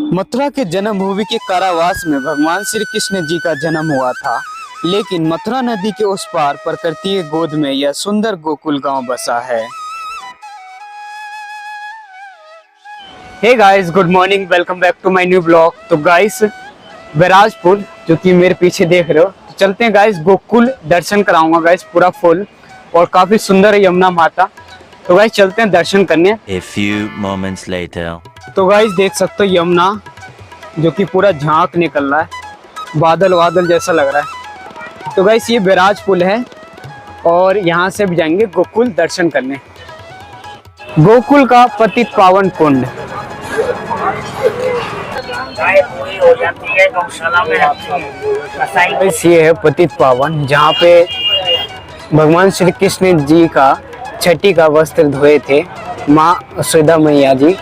मथुरा के जन्मभूमि के कारावास में भगवान श्री कृष्ण जी का जन्म हुआ था। लेकिन मथुरा नदी के उस पार प्रकृति के गोद में यह सुंदर गोकुल गांव बसा है। Hey guys, good morning, welcome back to my new blog. तो गाइस, बैराजपुर जो कि मेरे पीछे देख रहे हो, तो चलते हैं गाइस गोकुल, दर्शन कराऊंगा गाइस पूरा फुल, और काफी सुंदर है यमुना माता। तो गाइस चलते हैं दर्शन करने। A few moments later. तो गाइस देख सकते हो यमुना जो कि पूरा झांक निकल रहा है, बादल बादल जैसा लग रहा है। तो गाइस ये बैराज पुल है और यहाँ से भी जाएंगे गोकुल दर्शन करने। गोकुल का पतित पावन कुंड। ये है पतित पावन, जहाँ पे भगवान श्री कृष्ण जी का छठी का वस्त्र धोए थे माँ यशोदा मैया जी।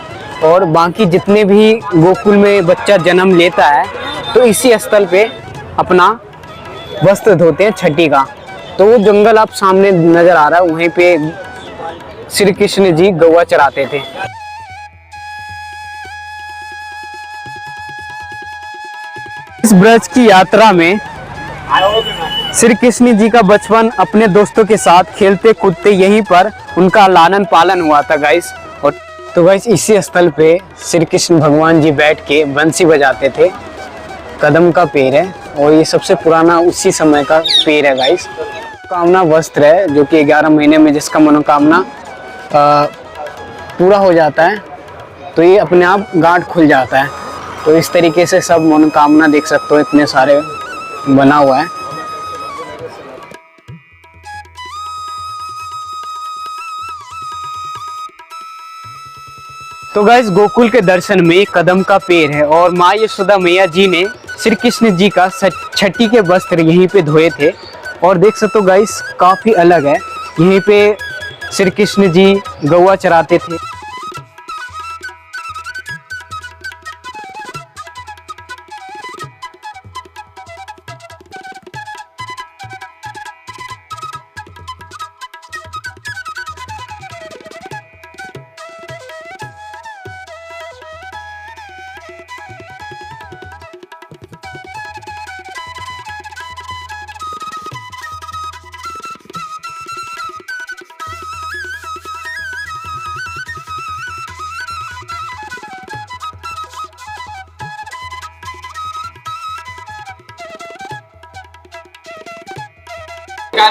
और बाकी जितने भी गोकुल में बच्चा जन्म लेता है तो इसी स्थल पे अपना वस्त्र धोते हैं छठी का। तो वो जंगल आप सामने नजर आ रहा है, वहीं पे श्री कृष्ण जी गौवा चराते थे। इस ब्रज की यात्रा में श्री कृष्ण जी का बचपन अपने दोस्तों के साथ खेलते कूदते यहीं पर उनका लालन पालन हुआ था गाइस। और तो गाइस इसी स्थल पे श्री कृष्ण भगवान जी बैठ के बंसी बजाते थे। कदम का पेड़ है और ये सबसे पुराना उसी समय का पेड़ है गाइस। कामना वस्त्र है जो कि 11 महीने में जिसका मनोकामना पूरा हो जाता है तो ये अपने आप गांठ खुल जाता है। तो इस तरीके से सब मनोकामना देख सकते हो, इतने सारे बना हुआ है। तो गाइस गोकुल के दर्शन में कदम का पेड़ है और माँ यशोदा मैया जी ने श्री कृष्ण जी का छठी के वस्त्र यहीं पे धोए थे। और देख सकते हो गाइस काफी अलग है, यहीं पे श्री कृष्ण जी गौवा चराते थे।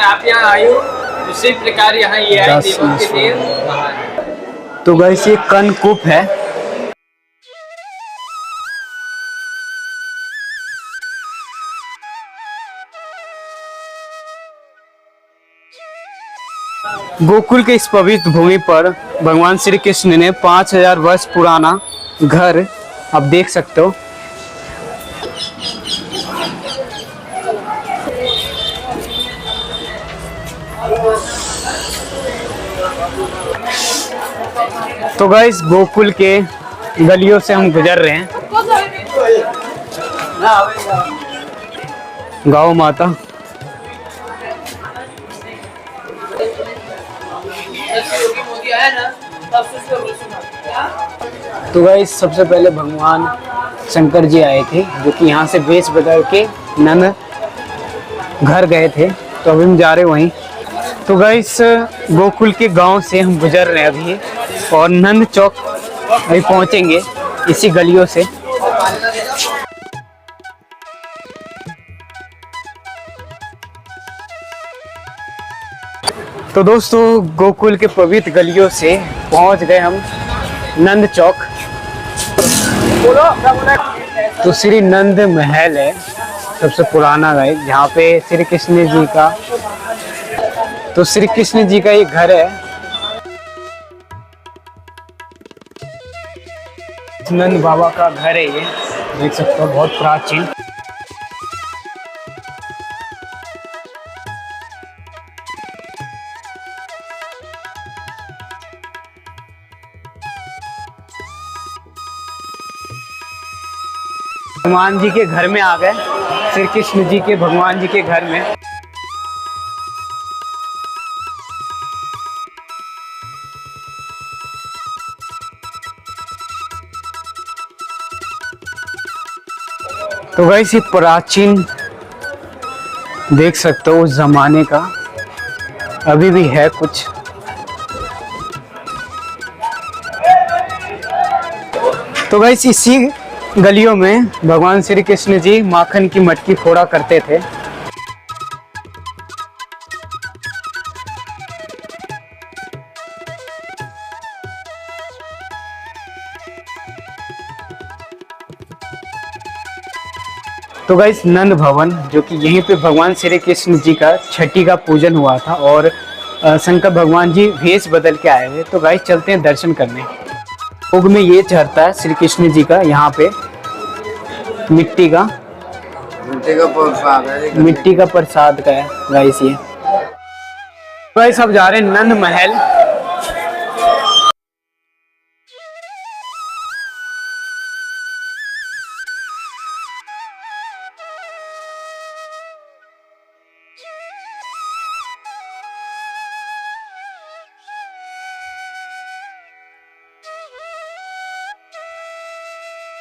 आप यहाँ आए हो उसी प्रकार यहाँ ये आए देवों के देव। तो गाइस ये कनकूप है। गोकुल के इस पवित्र भूमि पर भगवान श्री कृष्ण ने 5000 वर्ष पुराना घर आप देख सकते हो। तो गाइस गोकुल के गलियों से हम गुजर रहे हैं। गाँव माता। तो गाइस सबसे पहले भगवान शंकर जी आए थे जो कि यहाँ से वेश बदल के नंद घर गए थे, तो अभी हम जा रहे हैं वहीं। तो गाइस गोकुल के गांव से हम गुजर रहे हैं अभी और नंद चौक अभी पहुंचेंगे इसी गलियों से। तो दोस्तों गोकुल के पवित्र गलियों से पहुंच गए हम नंद चौक। तो श्री नंद महल है सबसे पुराना है, जहाँ पे श्री कृष्ण जी का, तो श्री कृष्ण जी का ये घर है। नंद बाबा का घर है, ये देख सकते हो बहुत प्राचीन। हनुमान जी के घर में आ गए, श्री कृष्ण जी के भगवान जी के घर में। तो गाइस ये प्राचीन देख सकते हो उस जमाने का, अभी भी है कुछ। तो गाइस इसी गलियों में भगवान श्री कृष्ण जी माखन की मटकी फोड़ा करते थे। तो गाइस नंद भवन, जो कि यहीं पे भगवान श्री कृष्ण जी का छठी का पूजन हुआ था और शंकर भगवान जी भेष बदल के आए हुए। तो गाइस चलते हैं दर्शन करने। भोग में ये चढ़ता है श्री कृष्ण जी का, यहाँ पे मिट्टी का प्रसाद का है गाइस ये। गाइस अब जा रहे हैं नंद महल।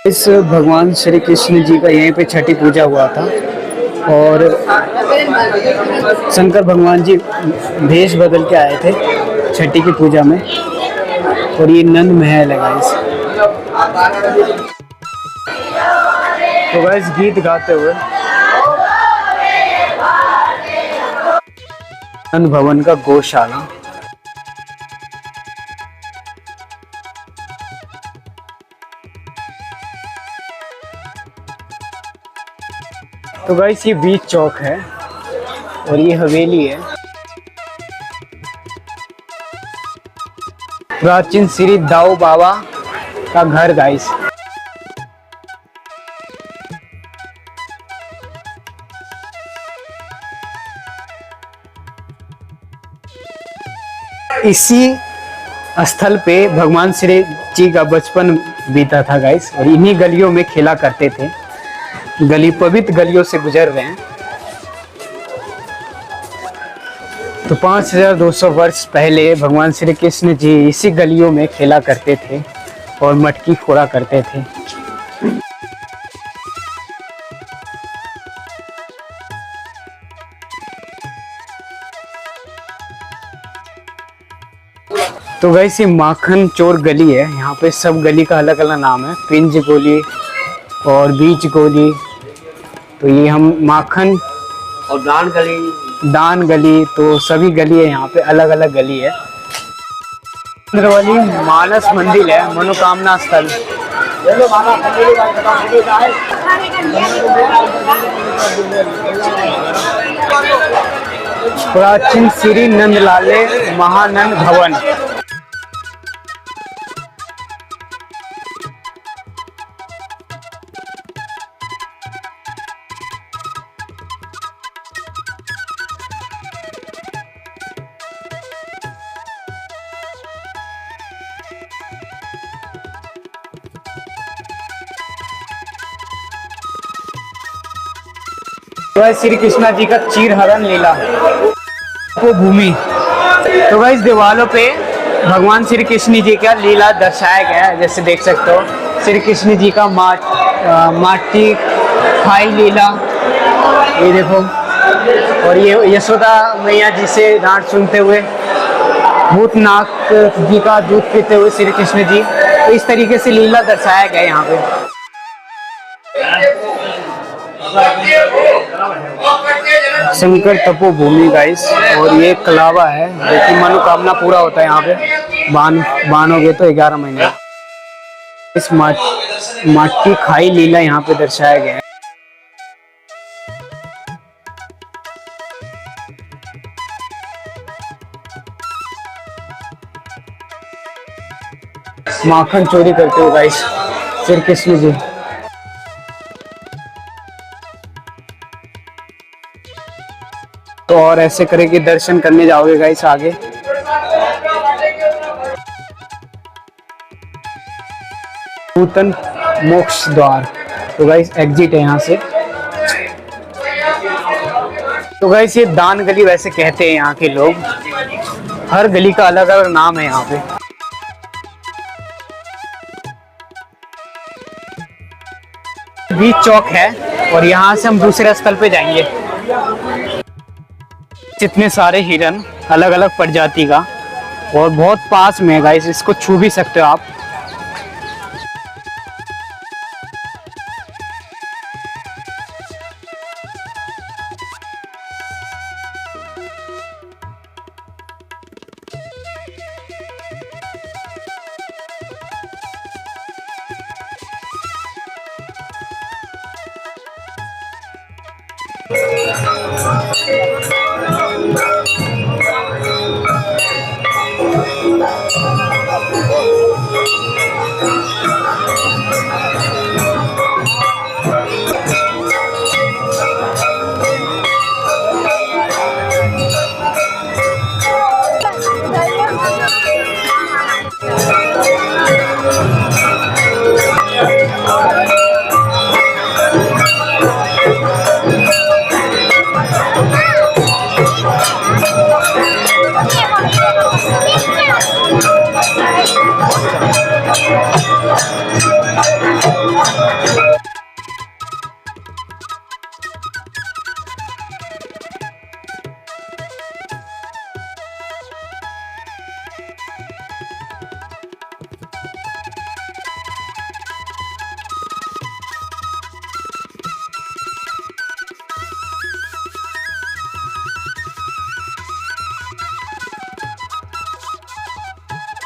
इस भगवान श्री कृष्ण जी का यहीं पे छठी पूजा हुआ था और शंकर भगवान जी भेष बदल के आए थे छठी की पूजा में। और ये नंद महल है गाइस। तो गाइस गीत गाते हुए नंद भवन का गौशाला। तो गाइस ये बीच चौक है और ये हवेली है। प्राचीन श्री दाऊ बाबा का घर गाइस। इसी स्थल पे भगवान श्री जी का बचपन बीता था गाइस और इन्हीं गलियों में खेला करते थे। गली पवित्र गलियों से गुजर रहे हैं। तो 5200 वर्ष पहले भगवान श्री कृष्ण जी इसी गलियों में खेला करते थे और मटकी फोड़ा करते थे। तो वैसे माखन चोर गली है, यहाँ पे सब गली का अलग अलग नाम है। पिंज गोली और बीच गोली। तो ये हम माखन और दान गली, तो सभी गली है यहाँ पे, अलग अलग गली है। चंद्रवली मानस मंदिर है, मनोकामना स्थल। प्राचीन श्री नंदलाले महानंद भवन। तो श्री कृष्णा जी का चीर हरण लीला वो भूमि। तो गाइस दीवारों पे भगवान श्री कृष्ण जी का लीला दर्शाया गया है, जैसे देख सकते हो श्री कृष्ण जी का माटी खाई लीला, ये देखो। और ये यशोदा मैया जी से डांट सुनते हुए, भूतनाथ जी का दूध पीते हुए श्री कृष्ण जी। तो इस तरीके से लीला दर्शाया गया यहाँ पे। शंकर तपोभूमि गाइस, और ये कलावा है जो कि मनोकामना पूरा होता है यहाँ पे। बानोगे तो 11 महीने। इस माटी खाई लीला यहाँ पे दर्शाया गया है। माखन चोरी करते हो गाइस श्री कृष्ण जी। तो और ऐसे करके दर्शन करने जाओगे गाइस आगे। नूतन मोक्ष द्वार। तो गाइस एग्जिट है यहाँ से। तो गाइस ये दान गली वैसे कहते हैं यहाँ के लोग। हर गली का अलग अलग नाम है यहाँ पे। बीच चौक है और यहाँ से हम दूसरे स्थल पे जाएंगे। जितने सारे हिरन अलग अलग प्रजाति का और बहुत पास में है गाइस, इसको छू भी सकते हो आप।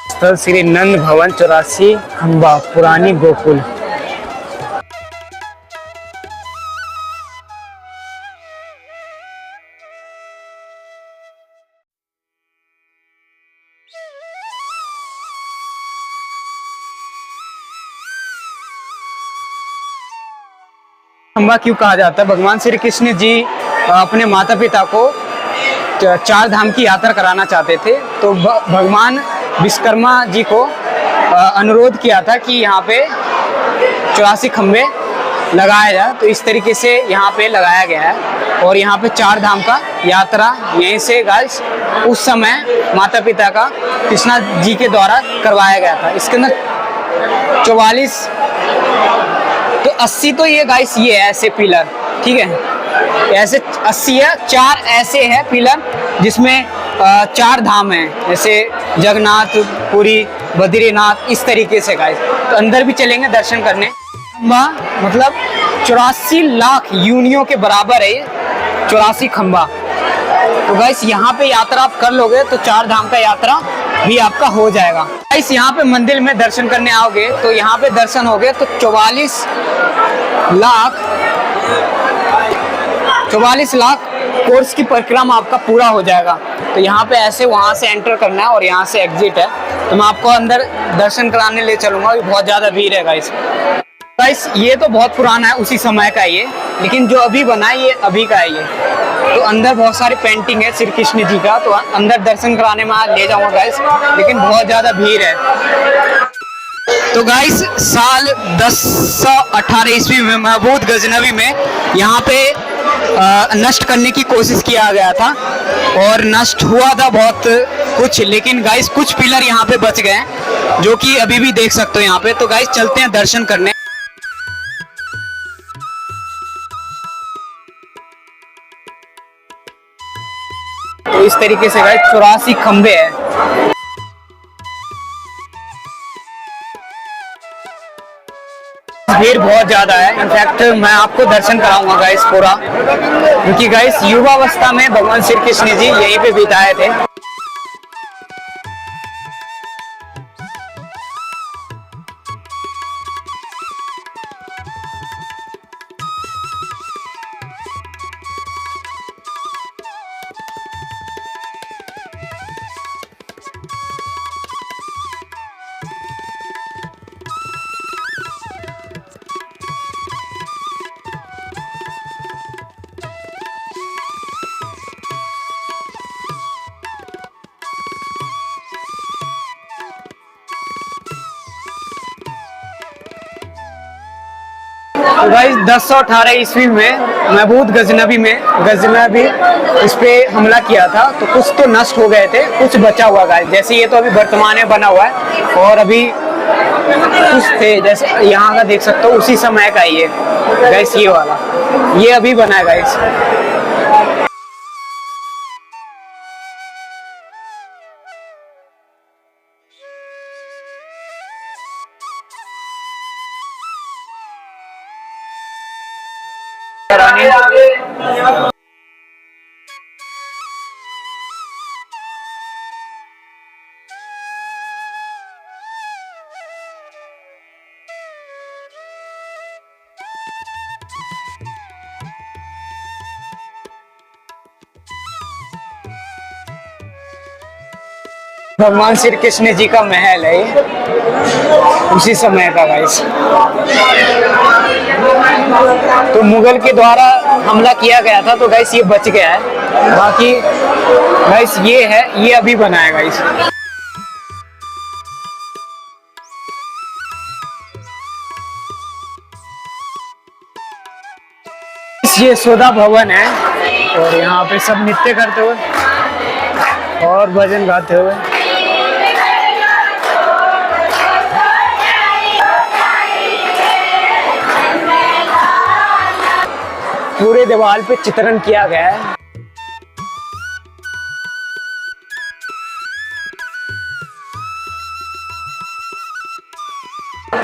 स्थल श्री नंद भवन 84 खंबा पुरानी गोकुल। खंबा क्यों कहा जाता है? भगवान श्री कृष्ण जी अपने माता पिता को 4 धाम की यात्रा कराना चाहते थे, तो भगवान विश्वकर्मा जी को अनुरोध किया था कि यहाँ पे 84 खंबे लगाया जाए, तो इस तरीके से यहाँ पे लगाया गया है। और यहाँ पे 4 धाम का यात्रा यहीं से गाइस उस समय माता पिता का कृष्णा जी के द्वारा करवाया गया था। इसके अंदर 44 तो 80 तो ये गाइस ये है ऐसे पिलर, ठीक है, ऐसे 80 है, 4 ऐसे है पिलर जिसमें 4 धाम हैं, जैसे जगन्नाथ, पुरी, बद्रीनाथ, इस तरीके से गाइस। तो अंदर भी चलेंगे दर्शन करने। खंबा मतलब 84 लाख यूनियों के बराबर है ये 84 खंबा। तो गाइस यहाँ पे यात्रा आप कर लोगे तो 4 धाम का यात्रा भी आपका हो जाएगा। गाइस यहाँ पे मंदिर में दर्शन करने आओगे तो यहाँ पे दर्शन हो गए तो 44 लाख कोर्स की परिक्रमा आपका पूरा हो जाएगा। तो यहाँ पे ऐसे वहाँ से एंटर करना है और यहाँ से एग्जिट है। तो मैं आपको अंदर दर्शन कराने ले चलूंगा, बहुत ज़्यादा भीड़ है गाइस। ये तो बहुत पुराना है, उसी समय का ये, लेकिन जो अभी बना है ये अभी का है ये। तो अंदर बहुत सारी पेंटिंग है श्री कृष्ण जी का, तो अंदर दर्शन कराने में ले जाऊंगा गाइस, लेकिन बहुत ज़्यादा भीड़ है। तो गाइस साल 1018 ईस्वी में महमूद गजनवी में यहाँ पे नष्ट करने की कोशिश किया गया था और नष्ट हुआ था बहुत कुछ, लेकिन गाइस कुछ पिलर यहाँ पे बच गए हैं जो कि अभी भी देख सकते हो यहाँ पे। तो गाइस चलते हैं दर्शन करने। तो इस तरीके से गाइस 84 खंबे हैं। भीड़ बहुत ज्यादा है, इनफैक्ट मैं आपको दर्शन कराऊंगा गाइस पूरा, क्योंकि गाइस युवावस्था में भगवान श्री कृष्ण जी यहीं पे बिताए थे। तो गाइस 1018 ईस्वी में महमूद गजनवी इस पे हमला किया था, तो कुछ तो नष्ट हो गए थे, कुछ बचा हुआ गाइस। जैसे ये तो अभी वर्तमान में बना हुआ है और अभी कुछ थे, जैसे यहाँ का देख सकते हो उसी समय का ही है गाइस, ये वाला, ये अभी बना है गाइस। भगवान श्री कृष्ण जी का महल है ये, उसी समय का गाइस। तो मुगल के द्वारा हमला किया गया था, तो गाइस ये बच गया है। बाकी गाइस ये है, ये अभी बना है गाइस। ये यशोदा भवन है, और यहाँ पे सब नृत्य करते हुए और भजन गाते हुए। पूरे दीवार पे चित्रण किया गया है।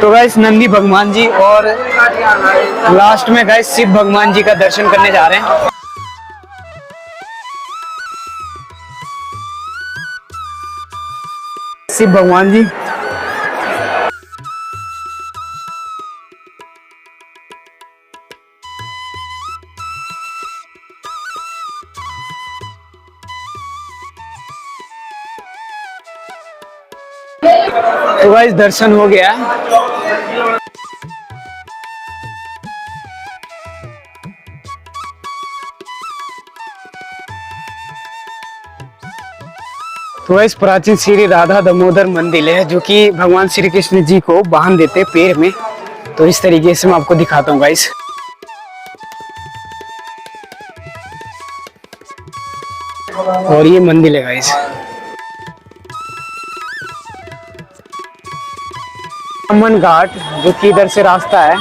तो गाइस नंदी भगवान जी और लास्ट में गाइस शिव भगवान जी का दर्शन करने जा रहे हैं। शिव भगवान जी, तो गाइस दर्शन हो गया। तो गाइस प्राचीन श्री राधा दामोदर मंदिर है, जो कि भगवान श्री कृष्ण जी को बांध देते पैर में। तो इस तरीके से मैं आपको दिखाता हूँ गाइस। और ये मंदिर है गाइस। अमन घाट, जो कि इधर से रास्ता है।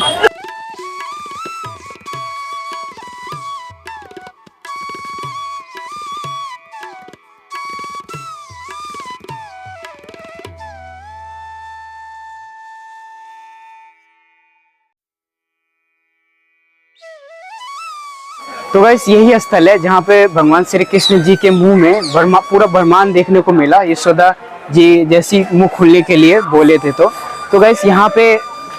तो गाइस यही स्थल है जहाँ पे भगवान श्री कृष्ण जी के मुंह में पूरा ब्रह्मांड देखने को मिला। यशोदा जी जैसी मुंह खुलने के लिए बोले थे। तो गाइस यहाँ पे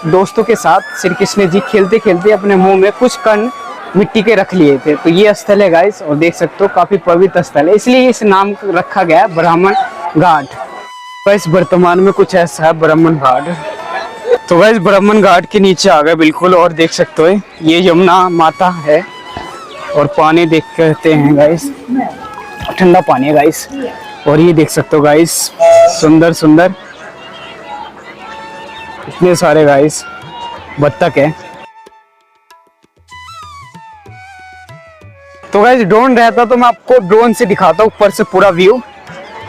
दोस्तों के साथ श्री कृष्ण जी खेलते खेलते अपने मुंह में कुछ कण मिट्टी के रख लिए थे। तो ये स्थल है गाइस, और देख सकते हो काफी पवित्र स्थल है, इसलिए इस नाम रखा गया है ब्राह्मण घाट। गाइस वर्तमान में कुछ ऐसा है ब्राह्मण घाट। तो गाइस ब्राह्मण घाट के नीचे आ गए बिल्कुल, और देख सकते हो ये यमुना माता है, और पानी देख कहते हैं गाइस, ठंडा पानी है गाइस। और ये देख सकते हो गाइस सुंदर सुंदर इतने सारे गाइस बत्तख है। तो गाइस ड्रोन रहता तो मैं आपको ड्रोन से दिखाता हूँ ऊपर से पूरा व्यू,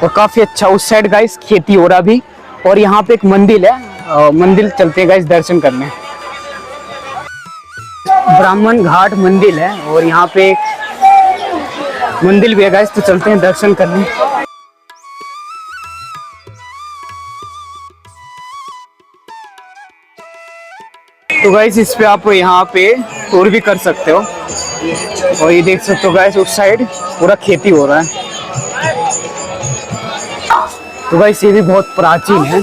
और काफी अच्छा। उस साइड गाइस खेती हो रहा भी, और यहाँ पे एक मंदिर है, मंदिर चलते हैं गाइस दर्शन करने। ब्राह्मण घाट मंदिर है, और यहाँ पे एक मंदिर भी है गाइस, तो चलते हैं दर्शन करने। तो गाइस इस पे आप यहाँ पे टूर भी कर सकते हो, और ये देख सकते हो गाइस उस साइड पूरा खेती हो रहा है। तो गाइस ये भी बहुत प्राचीन है,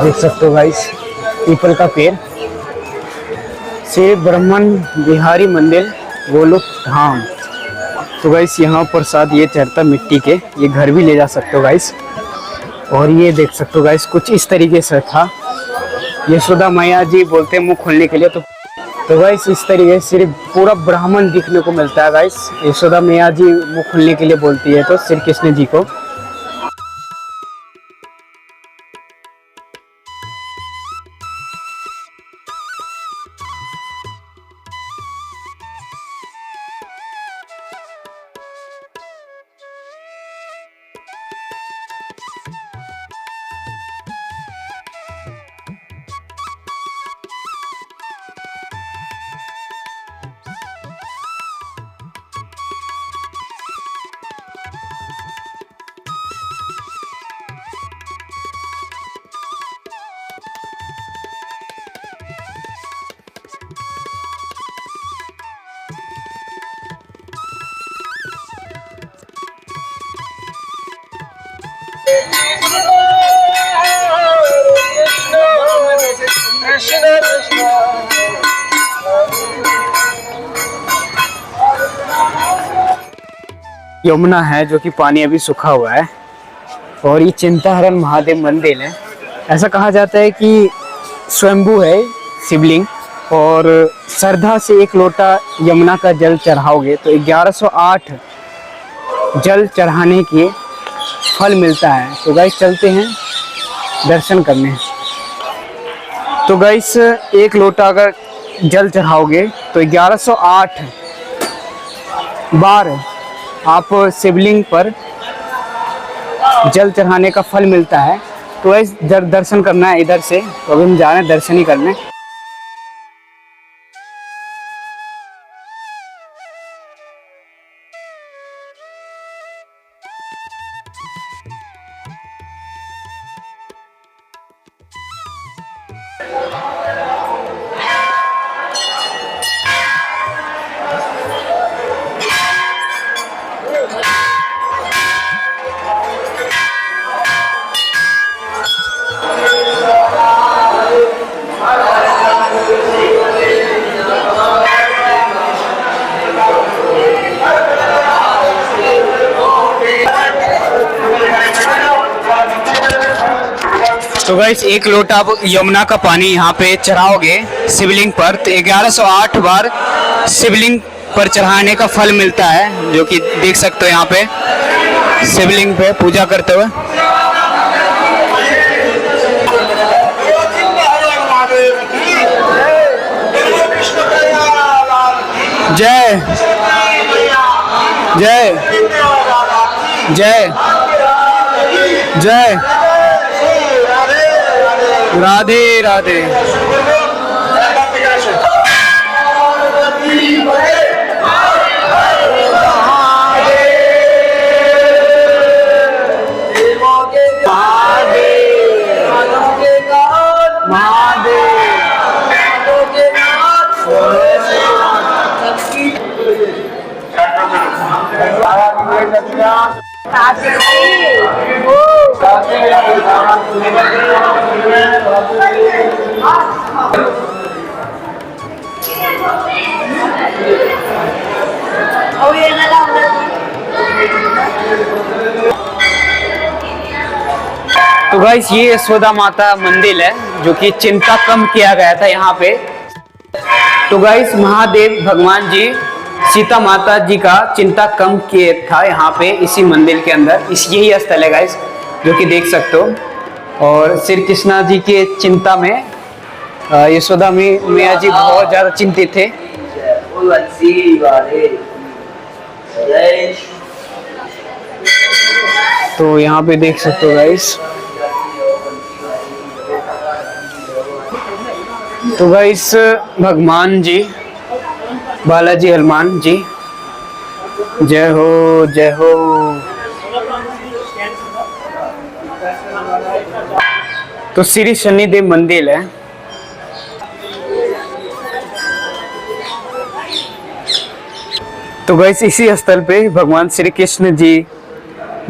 देख सकते हो गाइस पीपल का पेड़। श्री ब्रह्मन बिहारी मंदिर गोलोक धाम। तो गाइस यहाँ प्रसाद ये चढ़ता मिट्टी के, ये घर भी ले जा सकते हो गाइस। और ये देख सकते हो गाइस कुछ इस तरीके से था, यशोदा मैया जी बोलते हैं मुंह खोलने के लिए। तो गाइस इस तरीके से सिर्फ पूरा ब्राह्मण दिखने को मिलता है गाइस। यशोदा मैया जी मुंह खोलने के लिए बोलती है तो श्री कृष्ण जी को। यमुना है जो कि पानी अभी सूखा हुआ है और ये चिंताहरण महादेव मंदिर है। ऐसा कहा जाता है कि स्वयंभू है शिवलिंग और श्रद्धा से 1 लोटा यमुना का जल चढ़ाओगे तो 1108 जल चढ़ाने के फल मिलता है। तो गाइस चलते हैं दर्शन करने। तो गाइस 1 लोटा अगर जल चढ़ाओगे तो 1108 बार आप शिवलिंग पर जल चढ़ाने का फल मिलता है। तो गाइस दर्शन करना है इधर से, तो अभी हम जा रहे हैं दर्शन ही करने। तो गाइस 1 लोटा आप यमुना का पानी यहाँ पे चढ़ाओगे शिवलिंग पर तो 1108 बार शिवलिंग पर चढ़ाने का फल मिलता है, जो कि देख सकते हो यहाँ पे शिवलिंग पे पूजा करते हुए। जय जय जय जय राधे राधे। तो गाइस ये यशोदा माता मंदिर है जो कि चिंता कम किया गया था यहाँ पे। तो गाइस महादेव भगवान जी सीता माता जी का चिंता कम किया था यहाँ पे इसी मंदिर के अंदर। यही स्थल है गाइस जो कि देख सकते हो। और श्री कृष्णा जी के चिंता में यशोदा मैया जी बहुत ज्यादा चिंतित थे। तो यहाँ पे देख सकते हो गाइस। तो गाइस भगवान जी बालाजी हनुमान जी जय हो जय हो। तो श्री शनिदेव मंदिर है। तो गाइस इसी स्थल पे भगवान श्री कृष्ण जी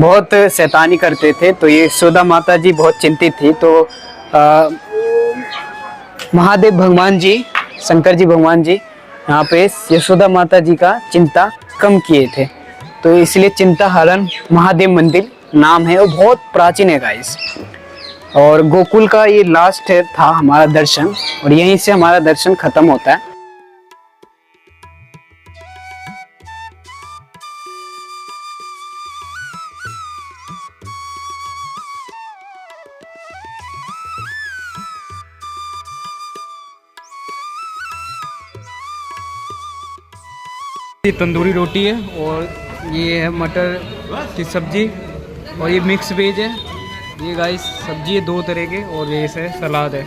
बहुत शैतानी करते थे, तो ये यशोदा माता जी बहुत चिंतित थी। तो महादेव भगवान जी शंकर जी भगवान जी यहाँ पे यशोदा माता जी का चिंता कम किए थे, तो इसलिए चिंता हरण महादेव मंदिर नाम है। और बहुत प्राचीन है गाइस। और गोकुल का ये लास्ट था हमारा दर्शन और यहीं से हमारा दर्शन खत्म होता है। ये तंदूरी रोटी है और ये है मटर की सब्जी और ये मिक्स वेज है। ये गाइस सब्जी है 2 तरह के और ये है सलाद है।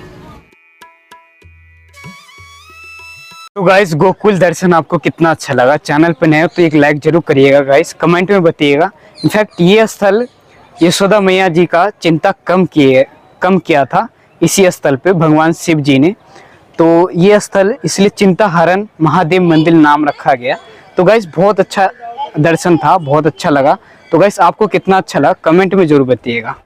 तो गाइस गोकुल दर्शन आपको कितना अच्छा लगा। चैनल पर नए हो तो एक लाइक जरूर करिएगा गाइस, कमेंट में बताइएगा। इनफैक्ट ये स्थल यशोदा मैया जी का चिंता कम किया था इसी स्थल पे भगवान शिव जी ने। तो ये स्थल इसलिए चिंता हरण महादेव मंदिर नाम रखा गया। तो गाइस बहुत अच्छा दर्शन था, बहुत अच्छा लगा। तो गाइस आपको कितना अच्छा लगा कमेंट में जरूर बताइएगा।